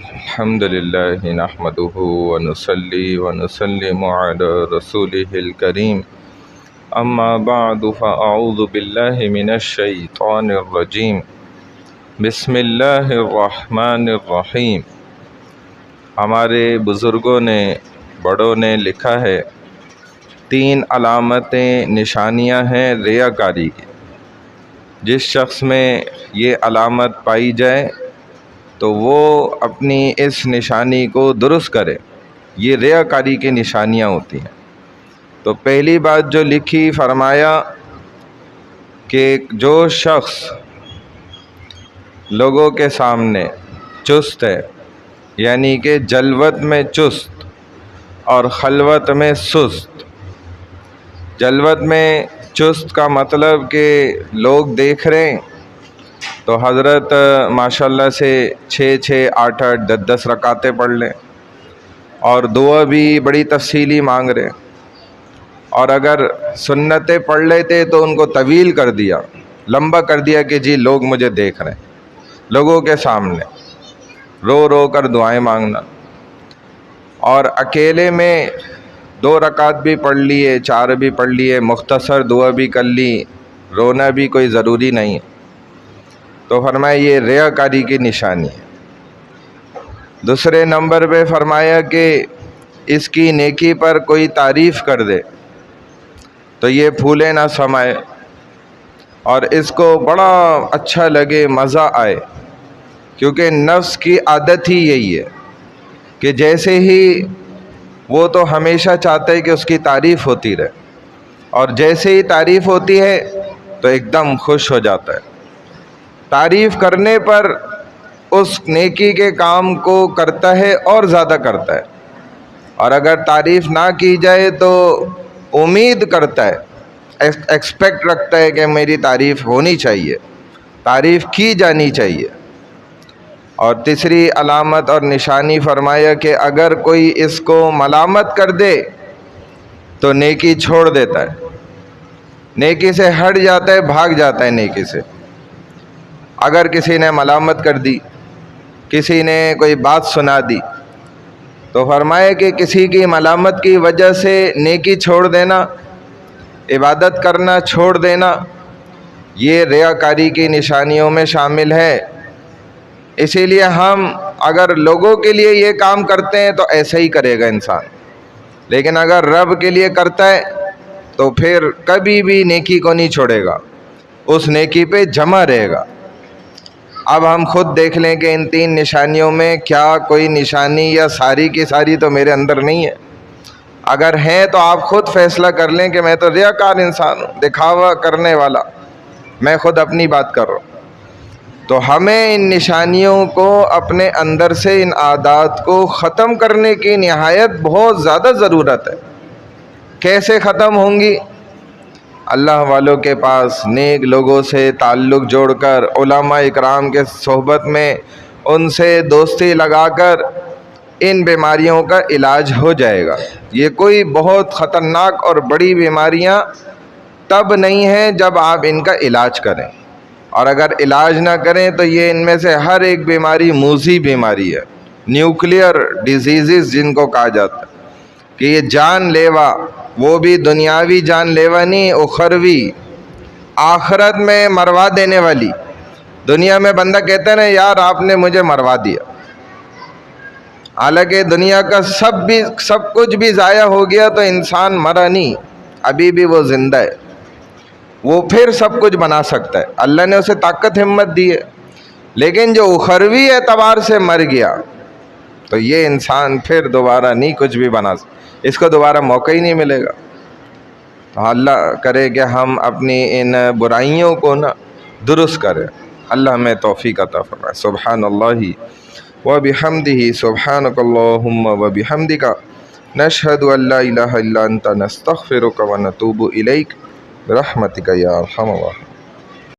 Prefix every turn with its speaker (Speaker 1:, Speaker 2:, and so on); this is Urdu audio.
Speaker 1: الحمد لله نحمده ونصلي ونسلم على رسوله الكريم أما بعد فأعوذ بالله من الشيطان الرجيم بسم اللہ الرحمن الرحیم۔ ہمارے بزرگوں نے، بڑوں نے لکھا ہے 3 علامتیں، نشانیاں ہیں ریاکاری کی۔ جس شخص میں یہ علامت پائی جائے تو وہ اپنی اس نشانی کو درست کرے۔ یہ ریاکاری کی نشانیاں ہوتی ہیں۔ تو پہلی بات جو لکھی، فرمایا کہ جو شخص لوگوں کے سامنے چست ہے، یعنی کہ جلوت میں چست اور خلوت میں سست۔ جلوت میں چست کا مطلب کہ لوگ دیکھ رہے ہیں تو حضرت ماشاءاللہ سے 6 8 10 رکعتیں پڑھ لیں، اور دعا بھی بڑی تفصیلی مانگ رہے ہیں، اور اگر سنتیں پڑھ لیتے تو ان کو طویل کر دیا، لمبا کر دیا کہ جی لوگ مجھے دیکھ رہے ہیں، لوگوں کے سامنے رو رو کر دعائیں مانگنا۔ اور اکیلے میں 2 رکعت بھی پڑھ لیے، 4 بھی پڑھ لیے، مختصر دعا بھی کر لی، رونا بھی کوئی ضروری نہیں ہے۔ تو فرمایا یہ ریاکاری کی نشانی ہے۔ دوسرے نمبر پہ فرمایا کہ اس کی نیکی پر کوئی تعریف کر دے تو یہ پھولے نہ سمائے، اور اس کو بڑا اچھا لگے، مزہ آئے، کیونکہ نفس کی عادت ہی یہی ہے کہ جیسے ہی وہ تو ہمیشہ چاہتا ہے کہ اس کی تعریف ہوتی رہے، اور جیسے ہی تعریف ہوتی ہے تو ایک دم خوش ہو جاتا ہے۔ تعریف کرنے پر اس نیکی کے کام کو کرتا ہے اور زیادہ کرتا ہے، اور اگر تعریف نہ کی جائے تو امید کرتا ہے، ایکسپیکٹ رکھتا ہے کہ میری تعریف ہونی چاہیے، تعریف کی جانی چاہیے۔ اور تیسری علامت اور نشانی فرمایا کہ اگر کوئی اس کو ملامت کر دے تو نیکی چھوڑ دیتا ہے، نیکی سے ہٹ جاتا ہے، بھاگ جاتا ہے نیکی سے۔ اگر کسی نے ملامت کر دی، کسی نے کوئی بات سنا دی، تو فرمایا کہ کسی کی ملامت کی وجہ سے نیکی چھوڑ دینا، عبادت کرنا چھوڑ دینا، یہ ریاکاری کی نشانیوں میں شامل ہے۔ اسی لیے ہم اگر لوگوں کے لیے یہ کام کرتے ہیں تو ایسا ہی کرے گا انسان، لیکن اگر رب کے لیے کرتا ہے تو پھر کبھی بھی نیکی کو نہیں چھوڑے گا، اس نیکی پہ جمع رہے گا۔ اب ہم خود دیکھ لیں کہ ان 3 نشانیوں میں کیا کوئی نشانی یا ساری کی ساری تو میرے اندر نہیں ہے۔ اگر ہیں تو آپ خود فیصلہ کر لیں کہ میں تو ریاکار انسان ہوں، دکھاوا کرنے والا، میں خود اپنی بات کر رہا ہوں۔ تو ہمیں ان نشانیوں کو اپنے اندر سے، ان عادات کو ختم کرنے کی نہایت بہت زیادہ ضرورت ہے۔ کیسے ختم ہوں گی؟ اللہ والوں کے پاس نیک لوگوں سے تعلق جوڑ کر، علماء اکرام کے صحبت میں ان سے دوستی لگا کر ان بیماریوں کا علاج ہو جائے گا۔ یہ کوئی بہت خطرناک اور بڑی بیماریاں تب نہیں ہیں جب آپ ان کا علاج کریں، اور اگر علاج نہ کریں تو یہ ان میں سے ہر ایک بیماری موذی بیماری ہے، نیوکلیئر ڈیزیزز جن کو کہا جاتا ہے، کہ یہ جان لیوا، وہ بھی دنیاوی جان لیوا نہیں، اخروی، آخرت میں مروا دینے والی۔ دنیا میں بندہ کہتا ہے نا یار آپ نے مجھے مروا دیا، حالانکہ دنیا کا سب کچھ بھی ضائع ہو گیا تو انسان مرا نہیں، ابھی بھی وہ زندہ ہے، وہ پھر سب کچھ بنا سکتا ہے، اللہ نے اسے طاقت ہمت دی ہے۔ لیکن جو اخروی اعتبار سے مر گیا تو یہ انسان پھر دوبارہ نہیں کچھ بھی بنا سکتا، اس کو دوبارہ موقع ہی نہیں ملے گا۔ تو اللہ کرے کہ ہم اپنی ان برائیوں کو درست کریں۔ اللہ ہمیں توفیق عطا فرمائے۔ سبحان اللہ و بحمدہ، سبحانک اللہم و بحمدک، نشہد ان لا الہ الا انت، نستغفرک و نتوب الیک، برحمتک یا ارحم الراحمین۔